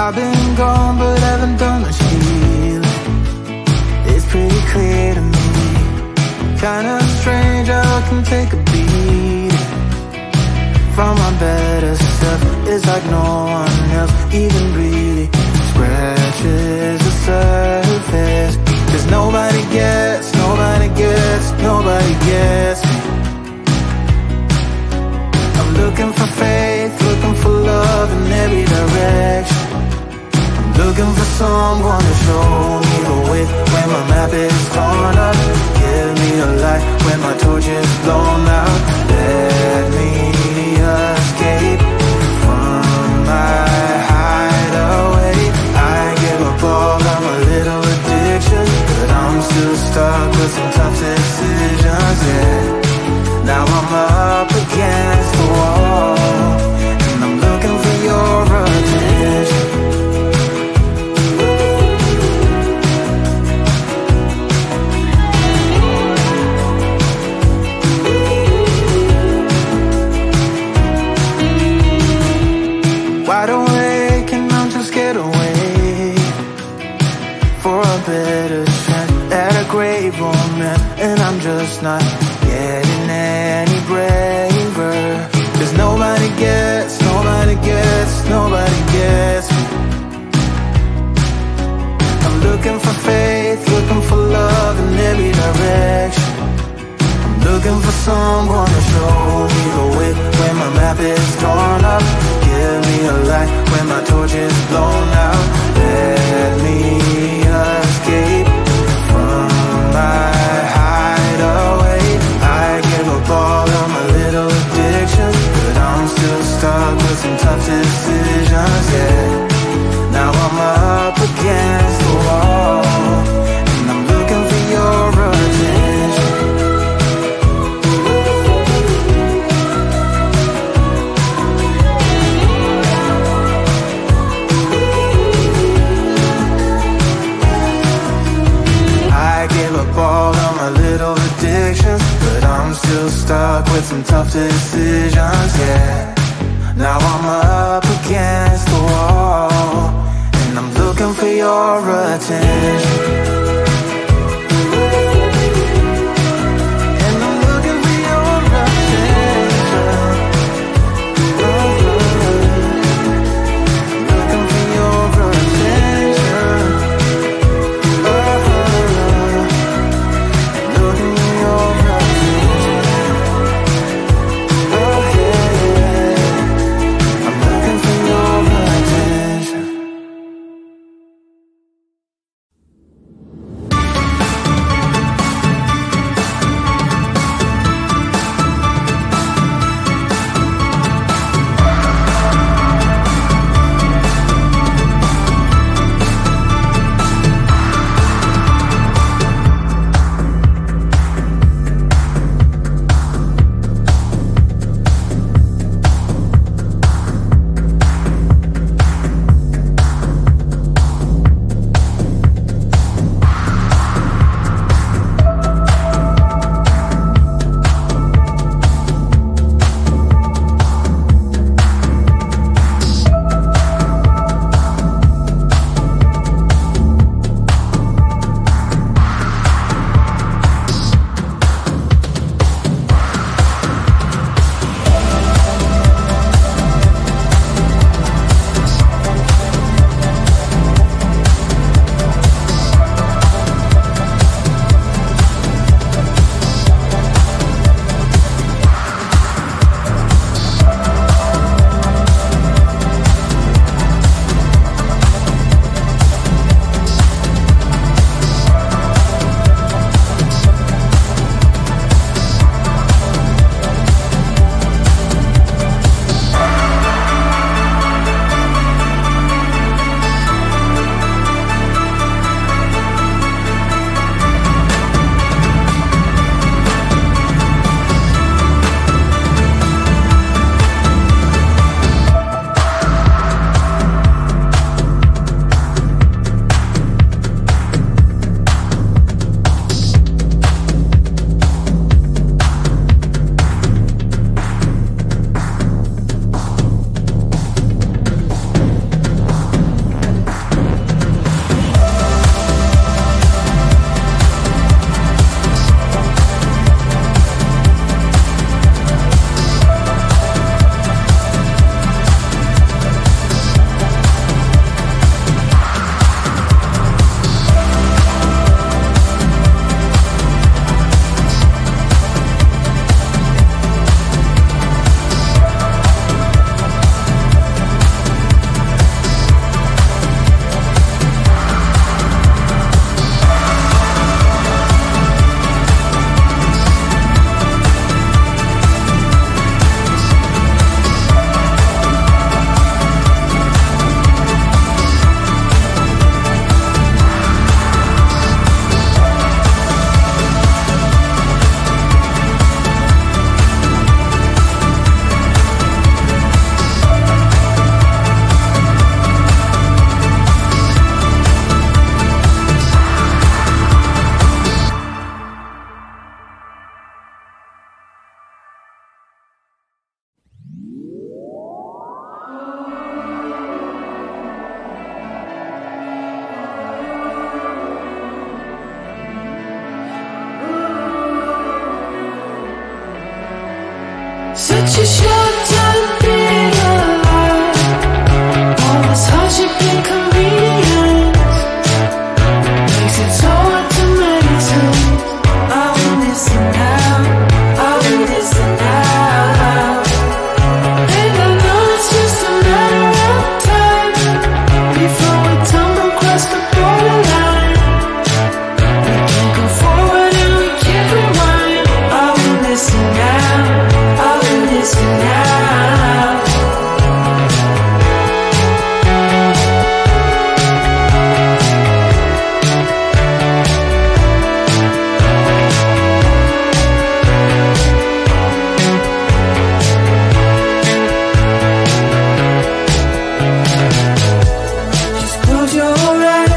I've been gone but haven't done much healing. It's pretty clear to me. Kinda strange how I can take a beating from my better self. It's like no one else even really scratches the surface. 'Cause nobody gets me. I'm looking for faith, looking for love in every direction. I'm looking for someone to show me the way when my map is torn up. Give me a light when my torch is blown out. Let me escape from my hideaway. I give up all of my little addictions, but I'm still stuck with some tough decisions, yeah. Now I'm up against the wall, and I'm looking for your attention. Wide awake and I'm just scared away for a better chance at a great romance, and I'm just not getting any braver. 'Cause nobody gets me. I'm looking for faith, looking for love in every direction. I'm looking for someone to show me the way when my map is torn up. Give me a light when my torch is blown out. Let me escape from my hideaway. I give up all of my little addictions, but I'm still stuck with some tough decisions, yeah. Now I'm up against the wall, and I'm looking for your attention. I give up all of my little addictions, but I'm still stuck with some tough decisions, yeah. Now I'm up against the wall. Such a short time being alive. All this hardship and convenience makes it so hard to maintain. I will listen now, I will listen now. And I know it's just a matter of time before we tumble across the borderline. We can't go forward and we can't rewind. I will listen now, I will listen now. Just close your eyes.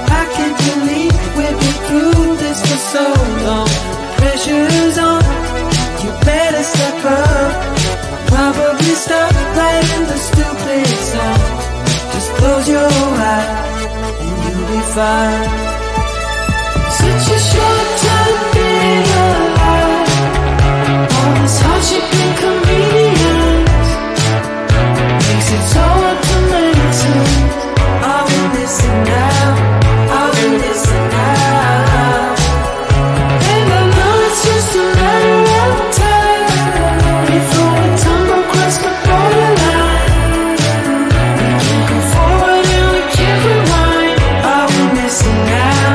I can't believe we've been through this for so long. Pressure's on, you better step up. Probably stop writing the stupid song. Just close your eyes and you'll be fine. Such a short time being alive. All this hardship and convenience makes it so hard to maintain. I will listen now, I will listen now. And I know it's just a matter of time before we tumble across the borderline. We can't go forward and we can't rewind. I will listen now,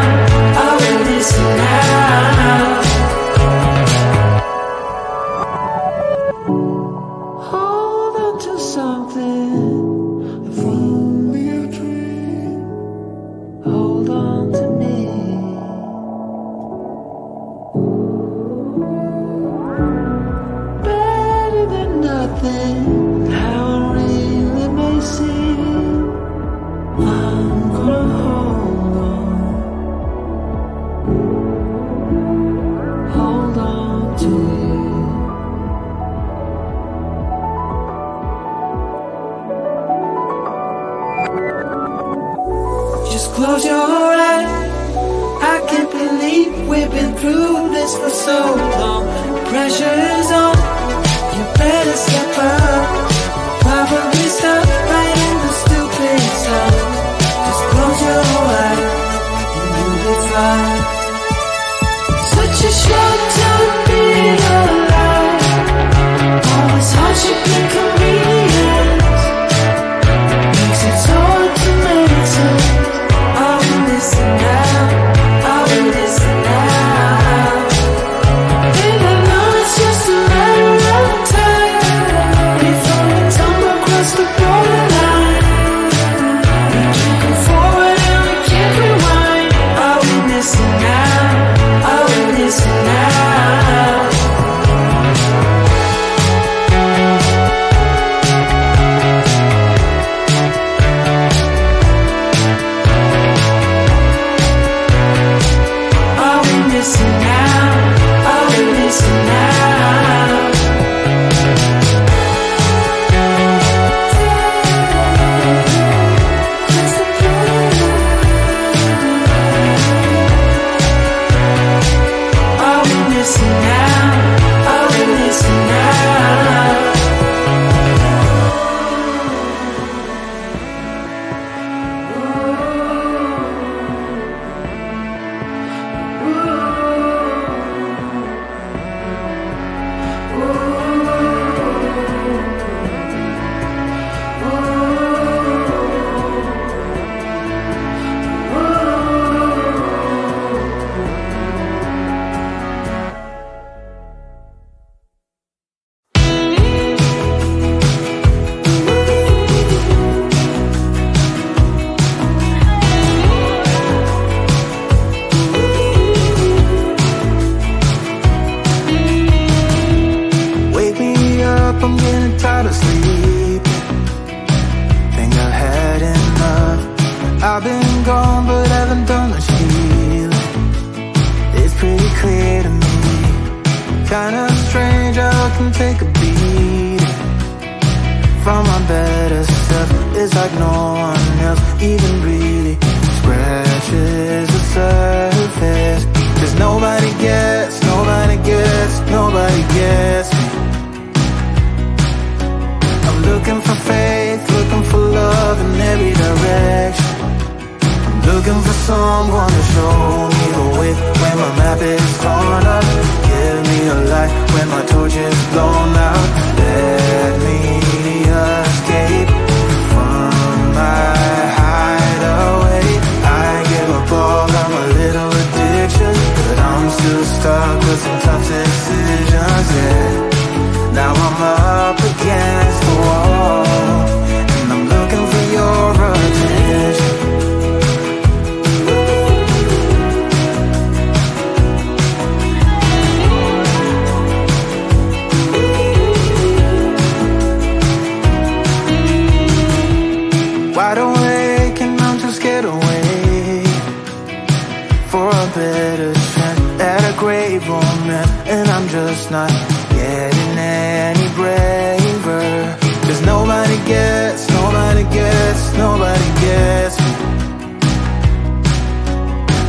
I will listen now. Hold on to something, if only a dream. Hold on to me. Better than nothing, how it really may seem. I'm gonna hold on to you. Just close your eyes. I can't believe we've been through this for so long. Pressure is on, you better step up. Probably stop writing the stupid song. Just close your eyes and you'll be fine. Such a short time being alive. All this hardship and convenience makes it so hard to maintain. I will listen now, I will listen now. And I know it's just a matter of time before we tumble across the borderline. We can't go forward and we can't rewind. I will listen now, I will listen now. I will listen now, I will listen now. I will listen now, I will listen now. Wake me up, I'm getting tired of sleeping. Think I've had enough. I've been gone but haven't done much healing. It's pretty clear to me. Kinda strange how I can take a beating from my better self. It's like no one else even really scratches the surface. 'Cause nobody gets me. looking for faith, looking for love in every direction. I'm looking for someone to show me the way when my map is torn up. Give me a light when my torch is blown out. Let me escape from my hideaway. I give up all of my little addictions, but I'm still stuck with some tough decisions, yeah. Now I'm up against the wall, and I'm looking for your attention. Wide awake and I'm too scared away for a better chance at a great romance, and I'm just not getting any braver. 'Cause nobody gets me.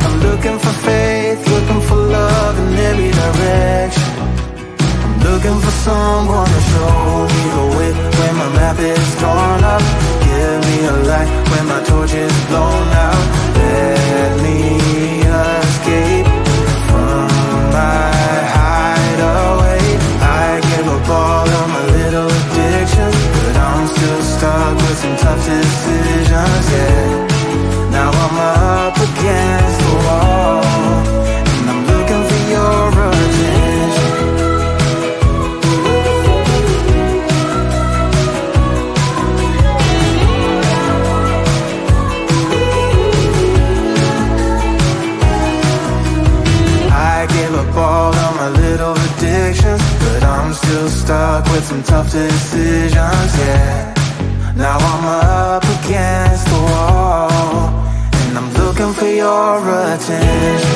I'm looking for faith, looking for love in every direction. I'm looking for someone to show me the way when my map is torn up. Give me a light when my torch is blown out. Let me escape from my hideaway. I give up all of my little addictions, but I'm still stuck with some tough decisions, yeah. Now I'm up against the wall, and I'm looking for your attention. I give up all of my little addictions, but I'm still stuck with some tough decisions, yeah. Now I'm up against the wall, and I'm looking for your attention.